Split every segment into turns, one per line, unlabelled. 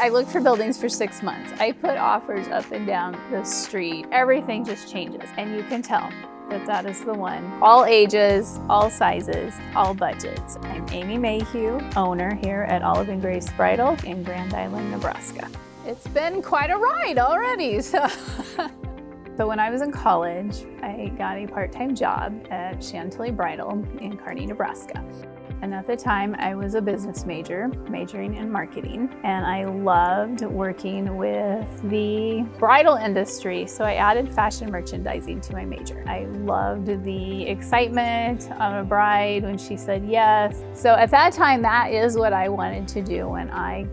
I looked for buildings for 6 months. I put offers up and down the street. Everything just changes, and you can tell that that is the one. All ages, all sizes, all budgets. I'm Amy Mayhew, owner here at Olive and Grace Bridal in Grand Island, Nebraska. It's been quite a ride already. So when I was in college, I got a part-time job at Chantilly Bridal in Kearney, Nebraska. And at the time, I was a business major, majoring in marketing, and I loved working with the bridal industry, so I added fashion merchandising to my major. I loved the excitement of a bride when she said yes. So at that time, that is what I wanted to do when I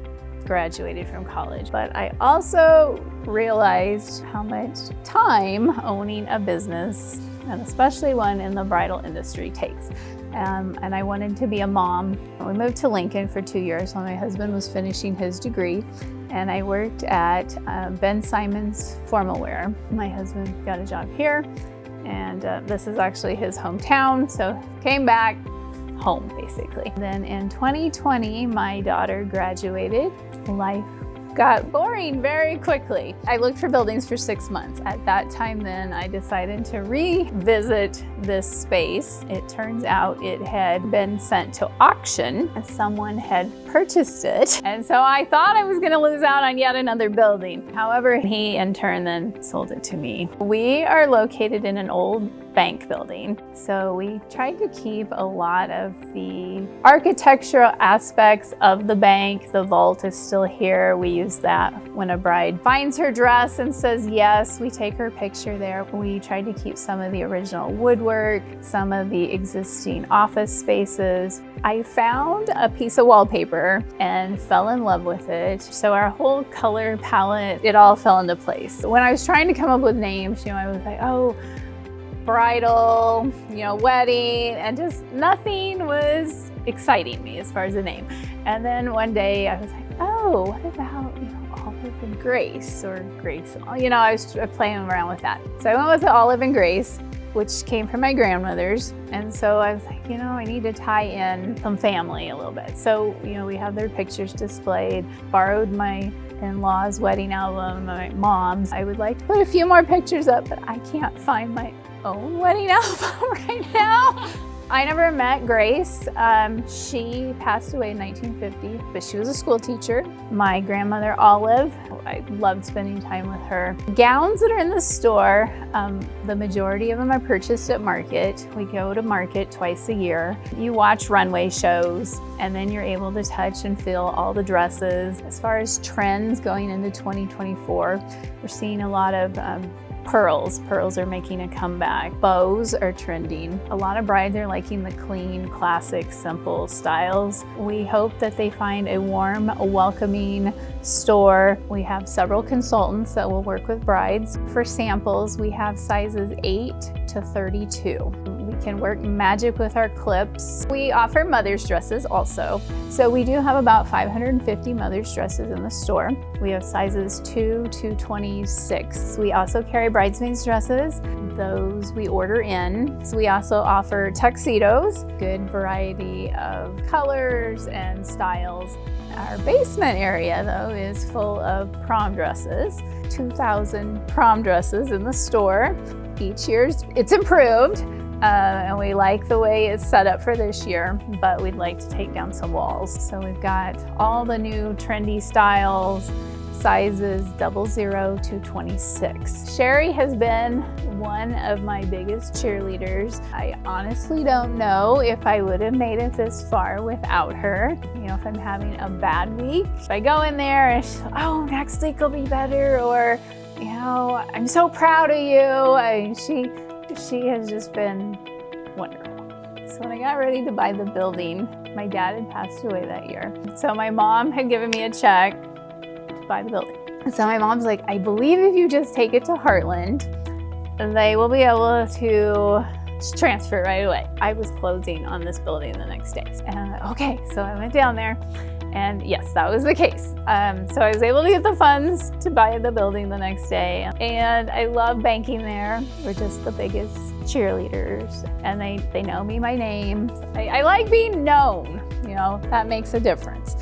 graduated from college. But I also realized how much time owning a business, and especially one in the bridal industry, takes. And I wanted to be a mom. We moved to Lincoln for 2 years while my husband was finishing his degree, and I worked at Ben Simon's Formal Wear. My husband got a job here, and this is actually his hometown, so came back home basically. Then in 2020, my daughter graduated. Life got boring very quickly. I looked for buildings for 6 months. At that time then, I decided to revisit this space. It turns out it had been sent to auction and someone had purchased it. And so I thought I was gonna lose out on yet another building. However, he in turn then sold it to me. We are located in an old bank building. So we tried to keep a lot of the architectural aspects of the bank. The vault is still here. We use that when a bride finds her dress and says yes, we take her picture there. We tried to keep some of the original woodwork, some of the existing office spaces. I found a piece of wallpaper and fell in love with it. So our whole color palette, it all fell into place. When I was trying to come up with names, I was like, oh, bridal, wedding, and just nothing was exciting me as far as the name. And then one day I was like, oh, what about, Olive and Grace or Grace? I was playing around with that. So I went with the Olive and Grace, which came from my grandmother's. And so I was like, I need to tie in some family a little bit. So, we have their pictures displayed, borrowed my in-laws' wedding album, my mom's. I would like to put a few more pictures up, but I can't find my own wedding album right now. I never met Grace. She passed away in 1950, but she was a school teacher. My grandmother, Olive, I loved spending time with her. Gowns that are in the store, the majority of them are purchased at market. We go to market twice a year. You watch runway shows, and then you're able to touch and feel all the dresses. As far as trends going into 2024, we're seeing a lot of pearls. Pearls are making a comeback. Bows are trending. A lot of brides are liking the clean, classic, simple styles. We hope that they find a warm, welcoming store. We have several consultants that will work with brides. For samples, we have sizes 8 to 32. We can work magic with our clips. We offer mother's dresses also. So we do have about 550 mother's dresses in the store. We have sizes 2 to 26. We also carry bridesmaids dresses. Those we order in. So we also offer tuxedos, good variety of colors and styles. Our basement area, though, is full of prom dresses. 2,000 prom dresses in the store. Each year it's improved, and we like the way it's set up for this year, but we'd like to take down some walls. So we've got all the new trendy styles, sizes 00 to 26. Sherry has been one of my biggest cheerleaders. I honestly don't know if I would have made it this far without her. If I'm having a bad week, if I go in there and she's, oh, next week will be better, or I'm so proud of you. She has just been wonderful. So when I got ready to buy the building, my dad had passed away that year. So my mom had given me a check to buy the building. So my mom's like, I believe if you just take it to Heartland, they will be able to transfer right away. I was closing on this building the next day. And I'm like, okay, so I went down there. And yes, that was the case. So I was able to get the funds to buy the building the next day. And I love banking there. We're just the biggest cheerleaders. And they know me by name. I like being known, that makes a difference.